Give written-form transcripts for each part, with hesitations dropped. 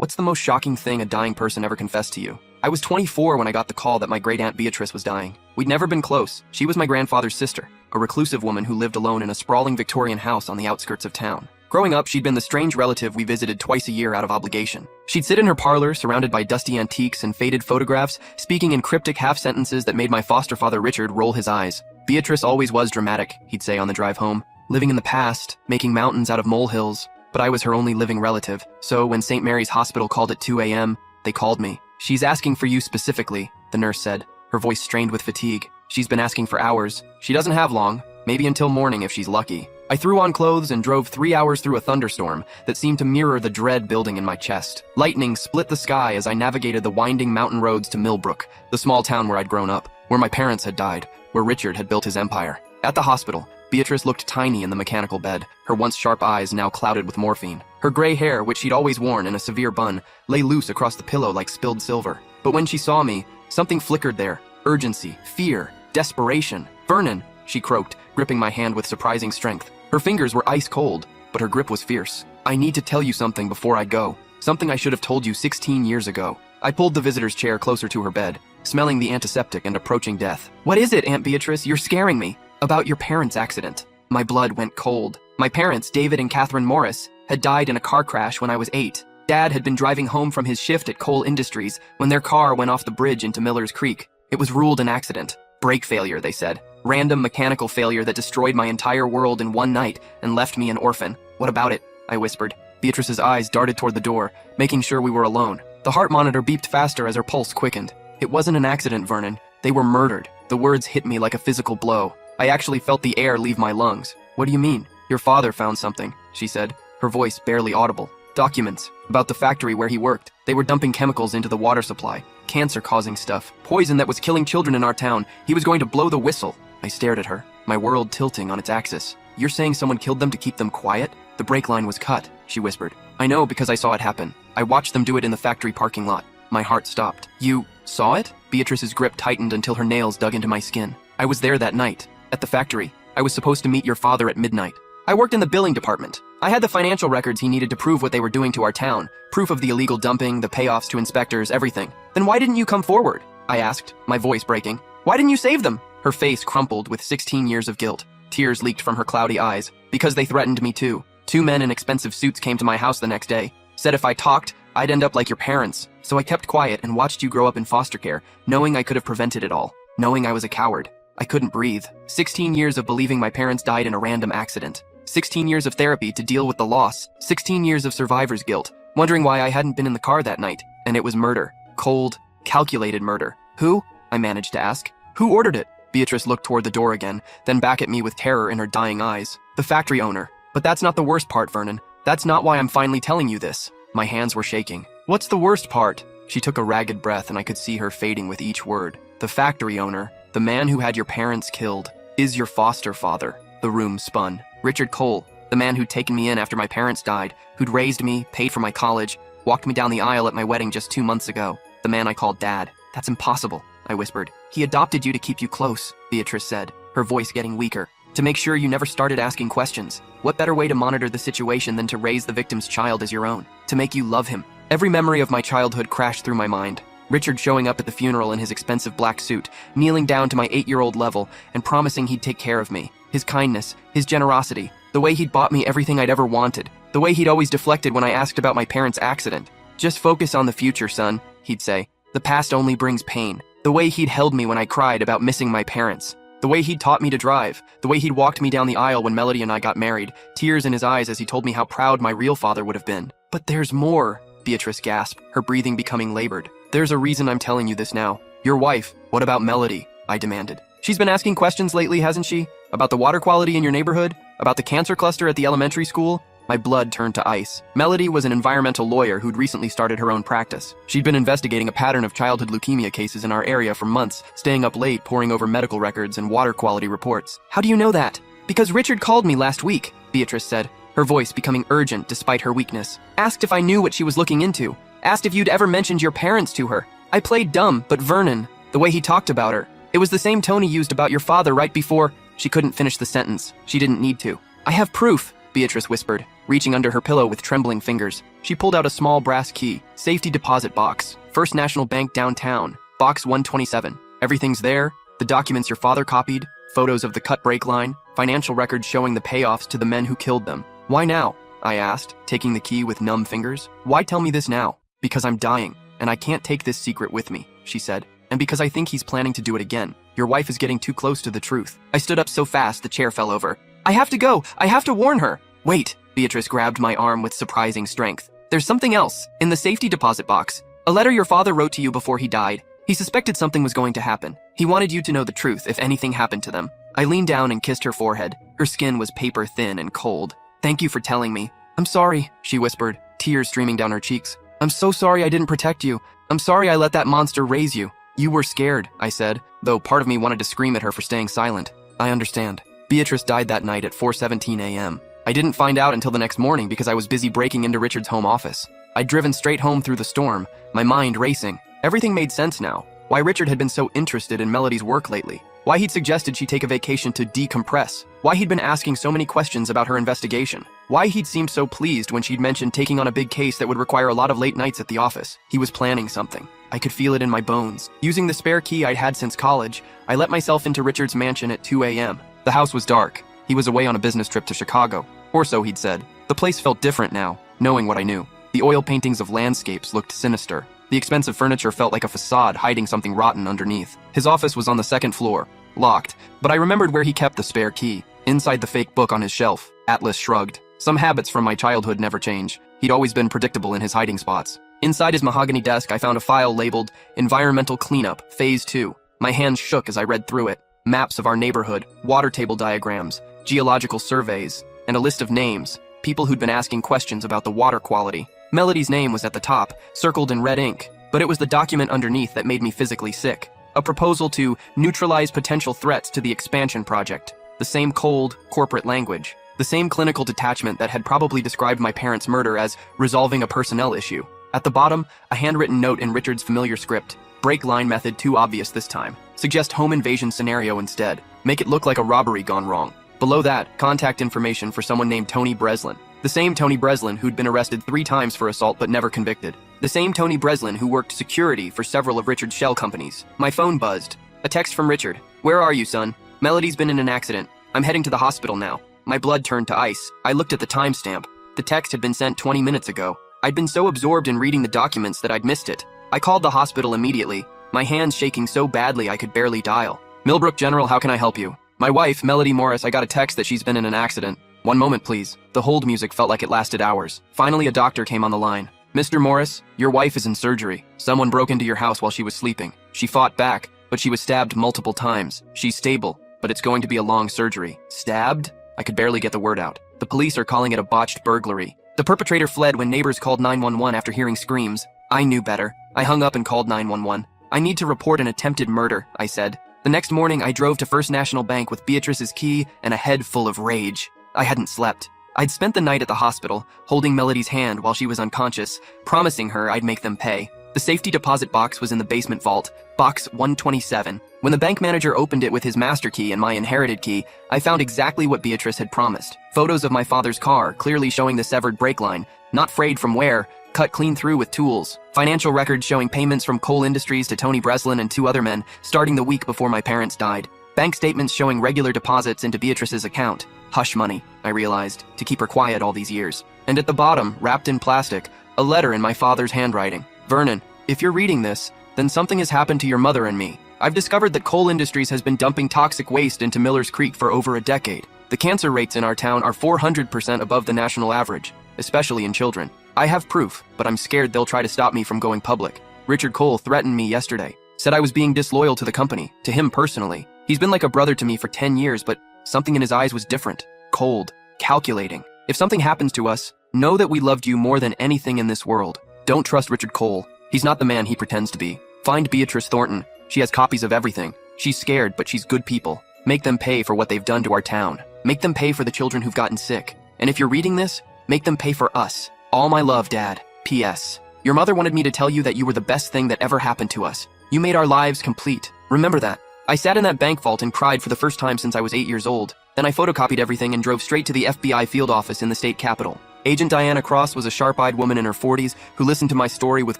What's the most shocking thing a dying person ever confessed to you? I was 24 when I got the call that my great-aunt Beatrice was dying. We'd never been close. She was my grandfather's sister, a reclusive woman who lived alone in a sprawling Victorian house on the outskirts of town. Growing up, she'd been the strange relative we visited twice a year out of obligation. She'd sit in her parlor, surrounded by dusty antiques and faded photographs, speaking in cryptic half-sentences that made my foster father Richard roll his eyes. Beatrice always was dramatic, he'd say on the drive home, living in the past, making mountains out of molehills. But I was her only living relative, so when St. Mary's Hospital called at 2 a.m., they called me. "She's asking for you specifically," the nurse said, her voice strained with fatigue. "She's been asking for hours. She doesn't have long, maybe until morning if she's lucky." I threw on clothes and drove 3 hours through a thunderstorm that seemed to mirror the dread building in my chest. Lightning split the sky as I navigated the winding mountain roads to Millbrook, the small town where I'd grown up, where my parents had died, where Richard had built his empire. At the hospital, Beatrice looked tiny in the mechanical bed, her once sharp eyes now clouded with morphine. Her gray hair, which she'd always worn in a severe bun, lay loose across the pillow like spilled silver. But when she saw me, something flickered there. Urgency, fear, desperation. "Vernon," she croaked, gripping my hand with surprising strength. Her fingers were ice cold, but her grip was fierce. "I need to tell you something before I go. Something I should have told you 16 years ago." I pulled the visitor's chair closer to her bed, smelling the antiseptic and approaching death. "What is it, Aunt Beatrice? You're scaring me." "About your parents' accident." My blood went cold. My parents, David and Catherine Morris, had died in a car crash when I was 8. Dad had been driving home from his shift at Cole Industries when their car went off the bridge into Miller's Creek. It was ruled an accident. Brake failure, they said. Random mechanical failure that destroyed my entire world in one night and left me an orphan. "What about it?" I whispered. Beatrice's eyes darted toward the door, making sure we were alone. The heart monitor beeped faster as her pulse quickened. "It wasn't an accident, Vernon. They were murdered." The words hit me like a physical blow. I actually felt the air leave my lungs. "What do you mean?" "Your father found something," she said, her voice barely audible. "Documents about the factory where he worked. They were dumping chemicals into the water supply. Cancer-causing stuff. Poison that was killing children in our town. He was going to blow the whistle." I stared at her, my world tilting on its axis. "You're saying someone killed them to keep them quiet?" "The brake line was cut," she whispered. "I know because I saw it happen. I watched them do it in the factory parking lot." My heart stopped. "You saw it?" Beatrice's grip tightened until her nails dug into my skin. "I was there that night. At the factory. I was supposed to meet your father at midnight. I worked in the billing department. I had the financial records he needed to prove what they were doing to our town. Proof of the illegal dumping, the payoffs to inspectors, everything. Then why didn't you come forward?" I asked, my voice breaking. "Why didn't you save them?" Her face crumpled with 16 years of guilt. Tears leaked from her cloudy eyes. "Because they threatened me too. 2 men in expensive suits came to my house the next day. Said if I talked, I'd end up like your parents. So I kept quiet and watched you grow up in foster care, knowing I could have prevented it all. Knowing I was a coward. I couldn't breathe. 16 years of believing my parents died in a random accident. 16 years of therapy to deal with the loss. 16 years of survivor's guilt, wondering why I hadn't been in the car that night. And it was murder. Cold, calculated murder. Who?" I managed to ask. "Who ordered it?" Beatrice looked toward the door again, then back at me with terror in her dying eyes. "The factory owner. But that's not the worst part, Vernon. That's not why I'm finally telling you this." My hands were shaking. "What's the worst part?" She took a ragged breath and I could see her fading with each word. "The factory owner, the man who had your parents killed, is your foster father." The room spun. "Richard Cole, the man who'd taken me in after my parents died, who'd raised me, paid for my college, walked me down the aisle at my wedding just 2 months ago. The man I called Dad. That's impossible," I whispered. "He adopted you to keep you close," Beatrice said, her voice getting weaker. "To make sure you never started asking questions. What better way to monitor the situation than to raise the victim's child as your own? To make you love him." Every memory of my childhood crashed through my mind. Richard showing up at the funeral in his expensive black suit, kneeling down to my 8-year-old level and promising he'd take care of me. His kindness, his generosity, the way he'd bought me everything I'd ever wanted, the way he'd always deflected when I asked about my parents' accident. "Just focus on the future, son," he'd say. "The past only brings pain." The way he'd held me when I cried about missing my parents. The way he'd taught me to drive. The way he'd walked me down the aisle when Melody and I got married, tears in his eyes as he told me how proud my real father would have been. "But there's more," Beatrice gasped, her breathing becoming labored. "There's a reason I'm telling you this now. Your wife. What about Melody?" I demanded. "She's been asking questions lately, hasn't she? About the water quality in your neighborhood? About the cancer cluster at the elementary school?" My blood turned to ice. Melody was an environmental lawyer who'd recently started her own practice. She'd been investigating a pattern of childhood leukemia cases in our area for months, staying up late poring over medical records and water quality reports. "How do you know that?" "Because Richard called me last week," Beatrice said, her voice becoming urgent despite her weakness. "Asked if I knew what she was looking into. Asked if you'd ever mentioned your parents to her. I played dumb, but Vernon, the way he talked about her, it was the same tone he used about your father right before." She couldn't finish the sentence. She didn't need to. "I have proof," Beatrice whispered, Reaching under her pillow with trembling fingers, she pulled out a small brass key. Safety deposit box. First National Bank downtown. Box 127. Everything's there. The documents your father copied, photos of the cut brake line, financial records showing the payoffs to the men who killed them. Why now? I asked, taking the key with numb fingers. Why tell me this now? Because I'm dying, and I can't take this secret with me, she said. And because I think he's planning to do it again. Your wife is getting too close to the truth. I stood up so fast the chair fell over. I have to go. I have to warn her. Wait, Beatrice grabbed my arm with surprising strength. There's something else. In the safety deposit box. A letter your father wrote to you before he died. He suspected something was going to happen. He wanted you to know the truth if anything happened to them. I leaned down and kissed her forehead. Her skin was paper thin and cold. Thank you for telling me. I'm sorry, she whispered, tears streaming down her cheeks. I'm so sorry I didn't protect you. I'm sorry I let that monster raise you. You were scared, I said, though part of me wanted to scream at her for staying silent. I understand. Beatrice died that night at 4:17 a.m. I didn't find out until the next morning because I was busy breaking into Richard's home office. I'd driven straight home through the storm, my mind racing. Everything made sense now. Why Richard had been so interested in Melody's work lately. Why he'd suggested she take a vacation to decompress. Why he'd been asking so many questions about her investigation. Why he'd seemed so pleased when she'd mentioned taking on a big case that would require a lot of late nights at the office. He was planning something. I could feel it in my bones. Using the spare key I'd had since college, I let myself into Richard's mansion at 2 a.m. The house was dark. He was away on a business trip to Chicago. Or so he'd said. The place felt different now, knowing what I knew. The oil paintings of landscapes looked sinister. The expensive furniture felt like a facade hiding something rotten underneath. His office was on the second floor, locked, but I remembered where he kept the spare key, inside the fake book on his shelf. Atlas shrugged. Some habits from my childhood never change. He'd always been predictable in his hiding spots. Inside his mahogany desk, I found a file labeled Environmental Cleanup, Phase 2. My hands shook as I read through it. Maps of our neighborhood, water table diagrams, geological surveys, and a list of names, people who'd been asking questions about the water quality. Melody's name was at the top, circled in red ink, but it was the document underneath that made me physically sick. A proposal to neutralize potential threats to the expansion project. The same cold, corporate language. The same clinical detachment that had probably described my parents' murder as resolving a personnel issue. At the bottom, a handwritten note in Richard's familiar script. Break line method too obvious this time. Suggest home invasion scenario instead. Make it look like a robbery gone wrong. Below that, contact information for someone named Tony Breslin. The same Tony Breslin who'd been arrested 3 times for assault but never convicted. The same Tony Breslin who worked security for several of Richard's shell companies. My phone buzzed. A text from Richard. Where are you, son? Melody's been in an accident. I'm heading to the hospital now. My blood turned to ice. I looked at the timestamp. The text had been sent 20 minutes ago. I'd been so absorbed in reading the documents that I'd missed it. I called the hospital immediately, my hands shaking so badly I could barely dial. Millbrook General, how can I help you? My wife, Melody Morris, I got a text that she's been in an accident. One moment, please. The hold music felt like it lasted hours. Finally, a doctor came on the line. Mr. Morris, your wife is in surgery. Someone broke into your house while she was sleeping. She fought back, but she was stabbed multiple times. She's stable, but it's going to be a long surgery. Stabbed? I could barely get the word out. The police are calling it a botched burglary. The perpetrator fled when neighbors called 911 after hearing screams. I knew better. I hung up and called 911. I need to report an attempted murder, I said. The next morning, I drove to First National Bank with Beatrice's key and a head full of rage. I hadn't slept. I'd spent the night at the hospital, holding Melody's hand while she was unconscious, promising her I'd make them pay. The safety deposit box was in the basement vault, box 127. When the bank manager opened it with his master key and my inherited key, I found exactly what Beatrice had promised. Photos of my father's car, clearly showing the severed brake line, not frayed from wear, cut clean through with tools. Financial records showing payments from Coal Industries to Tony Breslin and 2 other men, starting the week before my parents died. Bank statements showing regular deposits into Beatrice's account. Hush money, I realized, to keep her quiet all these years. And at the bottom, wrapped in plastic, a letter in my father's handwriting. Vernon, if you're reading this, then something has happened to your mother and me. I've discovered that Coal Industries has been dumping toxic waste into Miller's Creek for over a decade. The cancer rates in our town are 400% above the national average, especially in children. I have proof, but I'm scared they'll try to stop me from going public. Richard Cole threatened me yesterday, said I was being disloyal to the company, to him personally. He's been like a brother to me for 10 years, but something in his eyes was different, cold, calculating. If something happens to us, know that we loved you more than anything in this world. Don't trust Richard Cole. He's not the man he pretends to be. Find Beatrice Thornton. She has copies of everything. She's scared, but she's good people. Make them pay for what they've done to our town. Make them pay for the children who've gotten sick. And if you're reading this, make them pay for us. All my love, Dad. P.S. Your mother wanted me to tell you that you were the best thing that ever happened to us. You made our lives complete. Remember that. I sat in that bank vault and cried for the first time since I was 8 years old. Then I photocopied everything and drove straight to the FBI field office in the state capitol. Agent Diana Cross was a sharp-eyed woman in her 40s who listened to my story with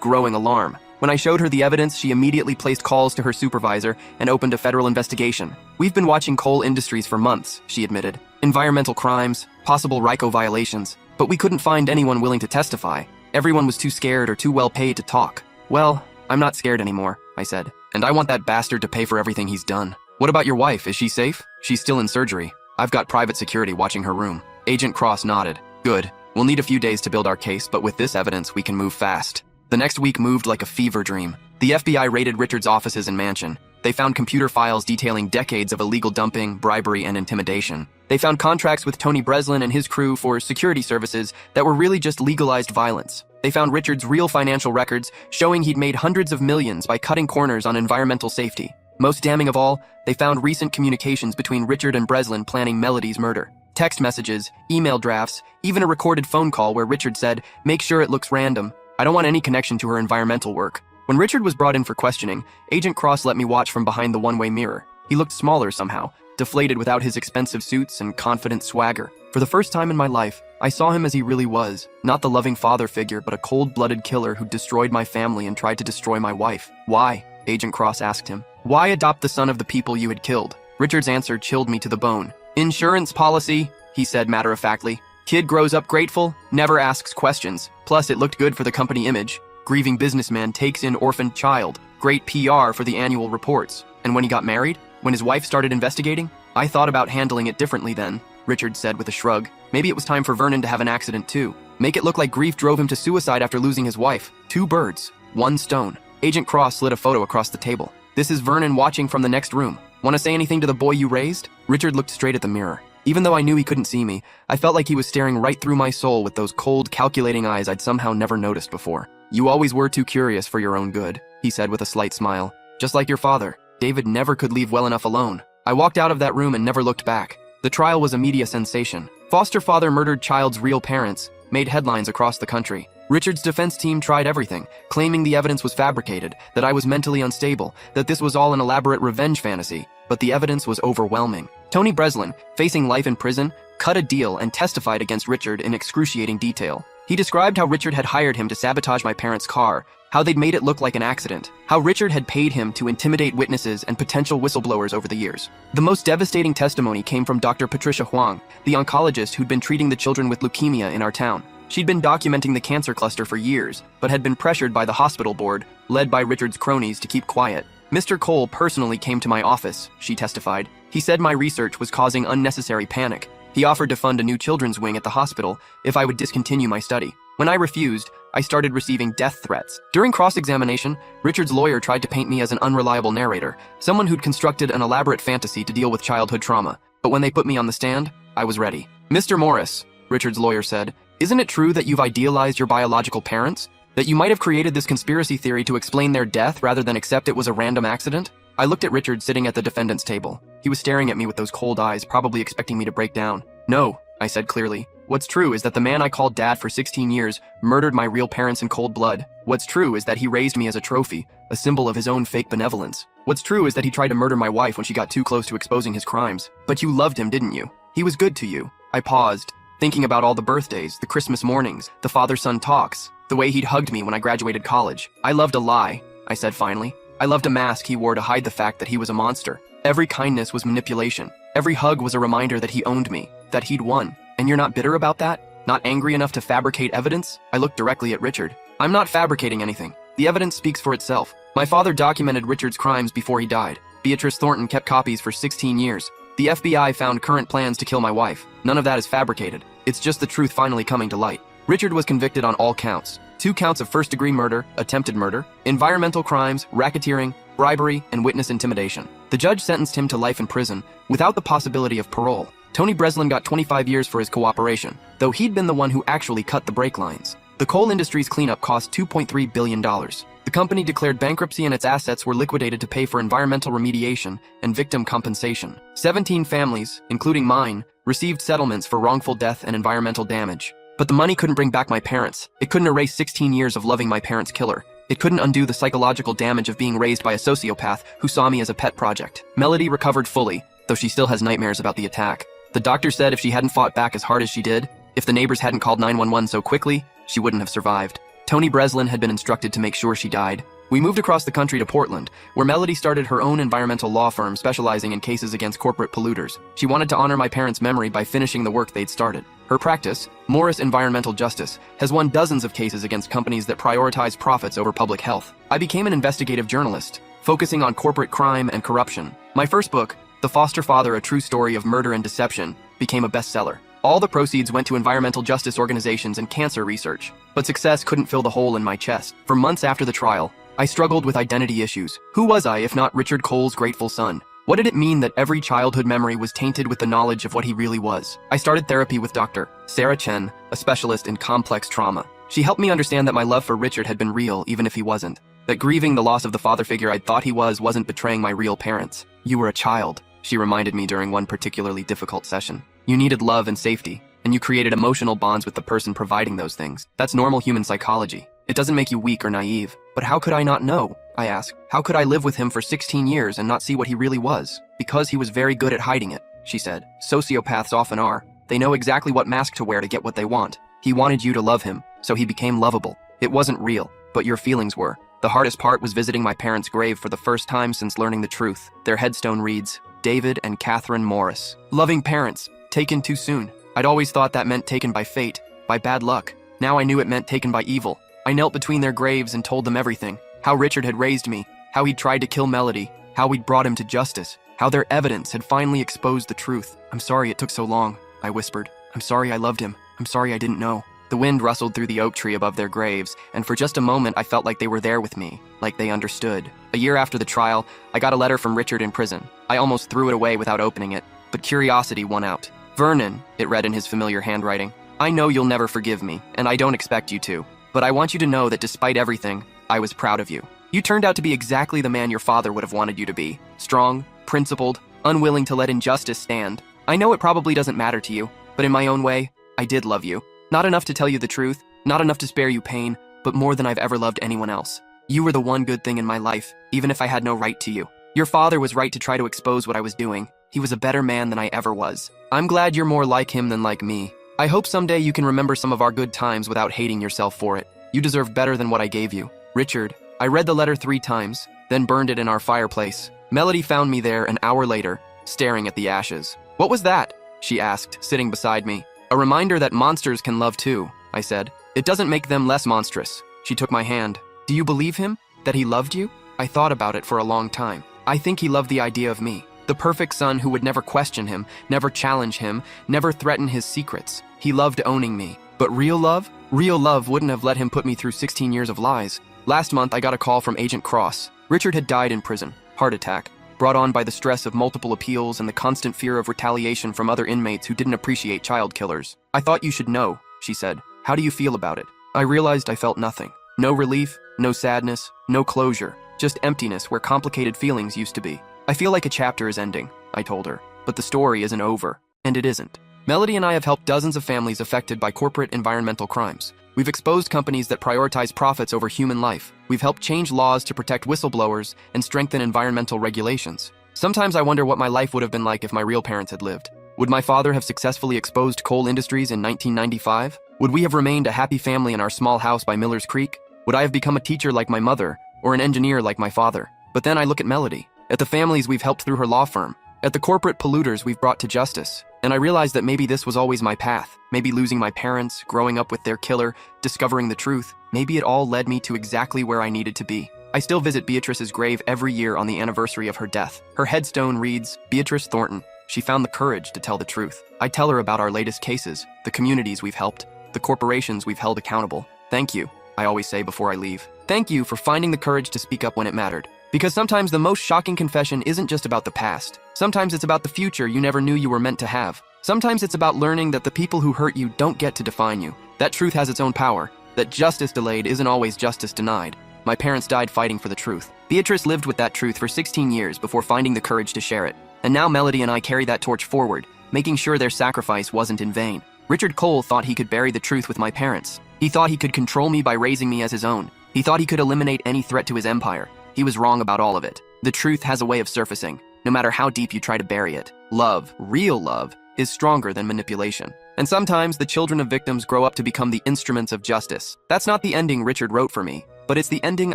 growing alarm. When I showed her the evidence, she immediately placed calls to her supervisor and opened a federal investigation. "We've been watching coal industries for months," she admitted. "Environmental crimes, possible RICO violations, but we couldn't find anyone willing to testify. Everyone was too scared or too well paid to talk." "Well, I'm not scared anymore," I said, "and I want that bastard to pay for everything he's done." "What about your wife? Is she safe?" "She's still in surgery. I've got private security watching her room." Agent Cross nodded. "Good. We'll need a few days to build our case, but with this evidence, we can move fast." The next week moved like a fever dream. The FBI raided Richard's offices and mansion. They found computer files detailing decades of illegal dumping, bribery, and intimidation. They found contracts with Tony Breslin and his crew for security services that were really just legalized violence. They found Richard's real financial records, showing he'd made hundreds of millions by cutting corners on environmental safety. Most damning of all, they found recent communications between Richard and Breslin planning Melody's murder. Text messages, email drafts, even a recorded phone call where Richard said, "Make sure it looks random. I don't want any connection to her environmental work." When Richard was brought in for questioning, Agent Cross let me watch from behind the one-way mirror. He looked smaller somehow, deflated without his expensive suits and confident swagger. For the first time in my life, I saw him as he really was, not the loving father figure, but a cold-blooded killer who destroyed my family and tried to destroy my wife. "Why?" Agent Cross asked him. "Why adopt the son of the people you had killed?" Richard's answer chilled me to the bone. "Insurance policy," he said matter-of-factly. "Kid grows up grateful, never asks questions. Plus, it looked good for the company image. Grieving businessman takes in orphaned child. Great PR for the annual reports." "And when he got married? When his wife started investigating?" "I thought about handling it differently then," Richard said with a shrug. "Maybe it was time for Vernon to have an accident too. Make it look like grief drove him to suicide after losing his wife. 2 birds, 1 stone." Agent Cross slid a photo across the table. "This is Vernon watching from the next room. Want to say anything to the boy you raised?" Richard looked straight at the mirror. Even though I knew he couldn't see me, I felt like he was staring right through my soul with those cold, calculating eyes I'd somehow never noticed before. "You always were too curious for your own good," he said with a slight smile. "Just like your father. David never could leave well enough alone." I walked out of that room and never looked back. The trial was a media sensation. Foster father murdered child's real parents, made headlines across the country. Richard's defense team tried everything, claiming the evidence was fabricated, that I was mentally unstable, that this was all an elaborate revenge fantasy. But the evidence was overwhelming. Tony Breslin, facing life in prison, cut a deal and testified against Richard in excruciating detail. He described how Richard had hired him to sabotage my parents' car, how they'd made it look like an accident, how Richard had paid him to intimidate witnesses and potential whistleblowers over the years. The most devastating testimony came from Dr. Patricia Huang, the oncologist who'd been treating the children with leukemia in our town. She'd been documenting the cancer cluster for years, but had been pressured by the hospital board, led by Richard's cronies, to keep quiet. "Mr. Cole personally came to my office," she testified. "He said my research was causing unnecessary panic. He offered to fund a new children's wing at the hospital if I would discontinue my study. When I refused, I started receiving death threats. During cross-examination, Richard's lawyer tried to paint me as an unreliable narrator, someone who'd constructed an elaborate fantasy to deal with childhood trauma. But when they put me on the stand, I was ready." "Mr. Morris," Richard's lawyer said, "isn't it true that you've idealized your biological parents? That you might have created this conspiracy theory to explain their death rather than accept it was a random accident?" I looked at Richard sitting at the defendant's table. He was staring at me with those cold eyes, probably expecting me to break down. "No," I said clearly. "What's true is that the man I called dad for 16 years murdered my real parents in cold blood. What's true is that he raised me as a trophy, a symbol of his own fake benevolence. What's true is that he tried to murder my wife when she got too close to exposing his crimes. But you loved him, didn't you? He was good to you." I paused, thinking about all the birthdays, the Christmas mornings, the father-son talks, the way he'd hugged me when I graduated college. "I loved a lie," I said finally. "I loved a mask he wore to hide the fact that he was a monster. Every kindness was manipulation. Every hug was a reminder that he owned me, that he'd won. And you're not bitter about that? Not angry enough to fabricate evidence?" I looked directly at Richard. "I'm not fabricating anything. The evidence speaks for itself. My father documented Richard's crimes before he died. Beatrice Thornton kept copies for 16 years. The FBI found current plans to kill my wife. None of that is fabricated. It's just the truth finally coming to light." Richard was convicted on all counts. 2 counts of first-degree murder, attempted murder, environmental crimes, racketeering, bribery, and witness intimidation. The judge sentenced him to life in prison, without the possibility of parole. Tony Breslin got 25 years for his cooperation, though he'd been the one who actually cut the brake lines. The coal industry's cleanup cost $2.3 billion. The company declared bankruptcy and its assets were liquidated to pay for environmental remediation and victim compensation. 17 families, including mine, received settlements for wrongful death and environmental damage. But the money couldn't bring back my parents. It couldn't erase 16 years of loving my parents' killer. It couldn't undo the psychological damage of being raised by a sociopath who saw me as a pet project. Melody recovered fully, though she still has nightmares about the attack. The doctor said if she hadn't fought back as hard as she did, If the neighbors hadn't called 911 so quickly, she wouldn't have survived. Tony Breslin had been instructed to make sure she died. We moved across the country to Portland, where Melody started her own environmental law firm specializing in cases against corporate polluters. She wanted to honor my parents' memory by finishing the work they'd started. Her practice, Morris Environmental Justice, has won dozens of cases against companies that prioritize profits over public health. I became an investigative journalist, focusing on corporate crime and corruption. My first book, The Foster Father: A True Story of Murder and Deception, became a bestseller. All the proceeds went to environmental justice organizations and cancer research. But success couldn't fill the hole in my chest. For months after the trial, I struggled with identity issues. Who was I if not Richard Cole's grateful son? What did it mean that every childhood memory was tainted with the knowledge of what he really was? I started therapy with Dr. Sarah Chen, a specialist in complex trauma. She helped me understand that my love for Richard had been real even if he wasn't. That grieving the loss of the father figure I'd thought he wasn't betraying my real parents. You were a child, she reminded me during one particularly difficult session. You needed love and safety, and you created emotional bonds with the person providing those things. That's normal human psychology. It doesn't make you weak or naive. But how could I not know? I asked. How could I live with him for 16 years and not see what he really was? Because he was very good at hiding it, she said. Sociopaths often are. They know exactly what mask to wear to get what they want. He wanted you to love him, so he became lovable. It wasn't real, but your feelings were. The hardest part was visiting my parents' grave for the first time since learning the truth. Their headstone reads, David and Catherine Morris. Loving parents, taken too soon. I'd always thought that meant taken by fate, by bad luck. Now I knew it meant taken by evil. I knelt between their graves and told them everything. How Richard had raised me, how he'd tried to kill Melody, how we'd brought him to justice, how their evidence had finally exposed the truth. I'm sorry it took so long, I whispered. I'm sorry I loved him. I'm sorry I didn't know. The wind rustled through the oak tree above their graves, and for just a moment I felt like they were there with me, like they understood. A year after the trial, I got a letter from Richard in prison. I almost threw it away without opening it, but curiosity won out. Vernon, it read in his familiar handwriting, I know you'll never forgive me, and I don't expect you to. But I want you to know that despite everything, I was proud of you. You turned out to be exactly the man your father would have wanted you to be. Strong, principled, unwilling to let injustice stand. I know it probably doesn't matter to you, but in my own way, I did love you. Not enough to tell you the truth, not enough to spare you pain, but more than I've ever loved anyone else. You were the one good thing in my life, even if I had no right to you. Your father was right to try to expose what I was doing. He was a better man than I ever was. I'm glad you're more like him than like me. I hope someday you can remember some of our good times without hating yourself for it. You deserve better than what I gave you. Richard, I read the letter 3 times, then burned it in our fireplace. Melody found me there an hour later, staring at the ashes. What was that? She asked, sitting beside me. A reminder that monsters can love too, I said. It doesn't make them less monstrous. She took my hand. Do you believe him? That he loved you? I thought about it for a long time. I think he loved the idea of me. The perfect son who would never question him, never challenge him, never threaten his secrets. He loved owning me. But real love? Real love wouldn't have let him put me through 16 years of lies. Last month, I got a call from Agent Cross. Richard had died in prison. Heart attack. Brought on by the stress of multiple appeals and the constant fear of retaliation from other inmates who didn't appreciate child killers. I thought you should know, she said. How do you feel about it? I realized I felt nothing. No relief, no sadness, no closure. Just emptiness where complicated feelings used to be. I feel like a chapter is ending, I told her. But the story isn't over. And it isn't. Melody and I have helped dozens of families affected by corporate environmental crimes. We've exposed companies that prioritize profits over human life. We've helped change laws to protect whistleblowers and strengthen environmental regulations. Sometimes I wonder what my life would have been like if my real parents had lived. Would my father have successfully exposed coal industries in 1995? Would we have remained a happy family in our small house by Miller's Creek? Would I have become a teacher like my mother or an engineer like my father? But then I look at Melody, at the families we've helped through her law firm, at the corporate polluters we've brought to justice, and I realized that maybe this was always my path. Maybe losing my parents, growing up with their killer, discovering the truth, maybe it all led me to exactly where I needed to be. I still visit Beatrice's grave every year on the anniversary of her death. Her headstone reads, Beatrice Thornton. She found the courage to tell the truth. I tell her about our latest cases, the communities we've helped, the corporations we've held accountable. Thank you, I always say before I leave. Thank you for finding the courage to speak up when it mattered. Because sometimes the most shocking confession isn't just about the past. Sometimes it's about the future you never knew you were meant to have. Sometimes it's about learning that the people who hurt you don't get to define you. That truth has its own power. That justice delayed isn't always justice denied. My parents died fighting for the truth. Beatrice lived with that truth for 16 years before finding the courage to share it. And now Melody and I carry that torch forward, making sure their sacrifice wasn't in vain. Richard Cole thought he could bury the truth with my parents. He thought he could control me by raising me as his own. He thought he could eliminate any threat to his empire. He was wrong about all of it. The truth has a way of surfacing, no matter how deep you try to bury it. Love, real love, is stronger than manipulation. And sometimes the children of victims grow up to become the instruments of justice. That's not the ending Richard wrote for me, but it's the ending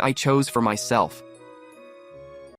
I chose for myself.